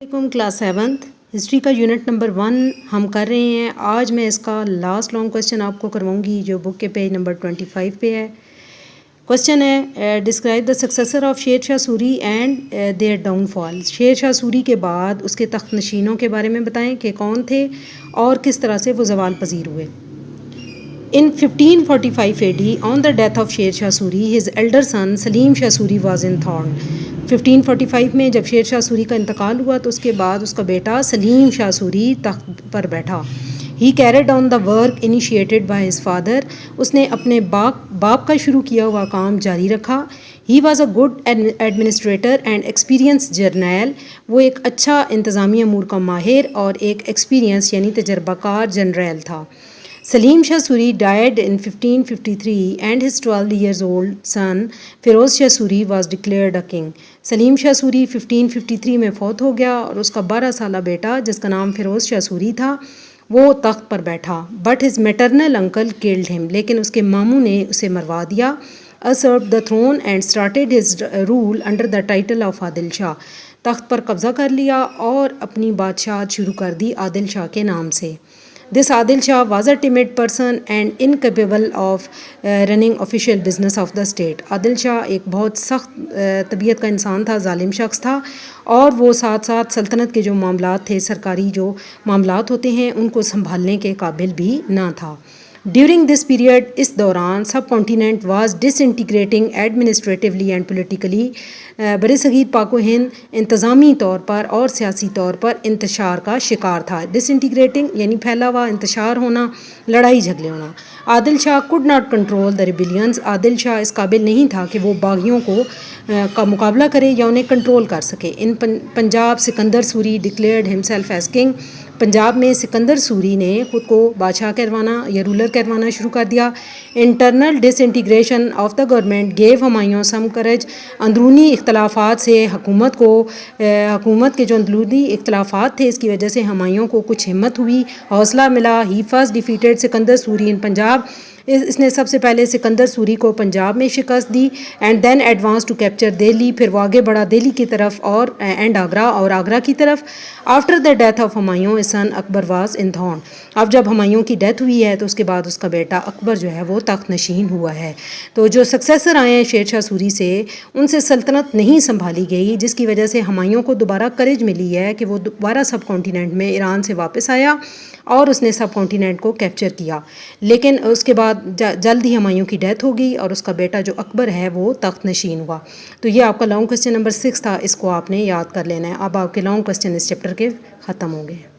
علیکم class 7 history کا unit number 1 ہم کر رہے ہیں. آج میں اس کا لاسٹ لانگ کوسچن آپ کو کرواؤں گی جو بک کے پیج نمبر 25 پہ ہے. کوسچن ہے ڈسکرائب دا سکسیسر آف شیر Shah sorry and their down فال. شیر شاہ سوری کے بعد اس کے تخت نشینوں کے بارے میں بتائیں کہ کون تھے اور کس طرح سے وہ زوال پذیر ہوئے. In 1545 AD, on the death of Sher Shah Suri, his elder son Salim Shah Suri was enthroned. 1545 میں جب شیر شاہ سوری کا انتقال ہوا تو اس کے بعد اس کا بیٹا سلیم شاہ سوری تخت پر بیٹھا. He carried on the work initiated by his father. اس نے اپنے باپ کا شروع کیا ہوا کام جاری رکھا. He was a good administrator and experienced journal. وہ ایک اچھا انتظامی امور کا ماہر اور ایک ایکسپیرینس یعنی تجربہ کار جنرل تھا. Salim Shah Suri died in 1553 and his 12 years old son Firoz Shah Suri was declared a king. Salim Shah Suri 1553 میں فوت ہو گیا اور اس کا 12 سالہ بیٹا جس کا نام فیروز شاہ سوری تھا وہ تخت پر بیٹھا. But his maternal uncle killed him. لیکن اس کے ماموں نے اسے مروا دیا. usurped the throne and started his rule under the title of عادل شاہ. تخت پر قبضہ کر لیا اور اپنی بادشاہت شروع کر دی عادل شاہ کے نام سے. This Adil Shah was a timid person and incapable of running official business of the state. عادل شاہ ایک بہت سخت طبیعت کا انسان تھا, ظالم شخص تھا اور وہ ساتھ ساتھ سلطنت کے جو معاملات تھے, سرکاری جو معاملات ہوتے ہیں, ان کو سنبھالنے کے قابل بھی نہ تھا. ڈیورنگ دس پیریڈ, اس دوران سب subcontinent was disintegrating administratively and politically. بر صغیر پاک و ہند انتظامی طور پر اور سیاسی طور پر انتشار کا شکار تھا. ڈس انٹیگریٹنگ یعنی پھیلا ہوا, انتشار ہونا, لڑائی جھگڑے ہونا. عادل شاہ could not control the rebellions. عادل شاہ اس قابل نہیں تھا کہ وہ باغیوں کا مقابلہ کرے یا انہیں کنٹرول کر سکے. In Punjab Sikandar Suri declared himself as king. Punjab میں سکندر سوری نے خود کو بادشاہ کہلوانا یا رولر کہلوانا شروع کر دیا. Internal disintegration of the government gave Humayun some courage. اندرونی اختلافات سے حکومت کے جو اندرونی اختلافات تھے اس کی وجہ سے ہمایوں کو کچھ ہمت ہوئی, حوصلہ ملا. ہی فرسٹ ڈیفیٹڈ سکندر سوری ان پنجاب. اس نے سب سے پہلے سکندر سوری کو پنجاب میں شکست دی. And then advance to capture Delhi. پھر وہ آگے بڑھا دہلی کی طرف اور اینڈ آگرہ کی طرف. After the death of Humayun son Akbar was enthroned. اب جب ہمایوں کی ڈیتھ ہوئی ہے تو اس کے بعد اس کا بیٹا اکبر جو ہے وہ تخت نشین ہوا ہے. تو جو سکسیسر آئے ہیں شیر شاہ سوری سے, ان سے سلطنت نہیں سنبھالی گئی, جس کی وجہ سے ہمایوں کو دوبارہ کریج ملی ہے کہ وہ دوبارہ سب کانٹیننٹ میں ایران سے واپس آیا اور اس نے سب کانٹیننٹ کو کیپچر کیا. لیکن اس کے بعد جلد ہی ہمایوں کی ڈیتھ ہو گئی اور اس کا بیٹا جو اکبر ہے وہ تخت نشین ہوا. تو یہ آپ کا لانگ کوسچن نمبر 6 تھا, اس کو آپ نے یاد کر لینا ہے. اب آپ کے لانگ کوسچن اس چیپٹر کے ختم ہو گئے.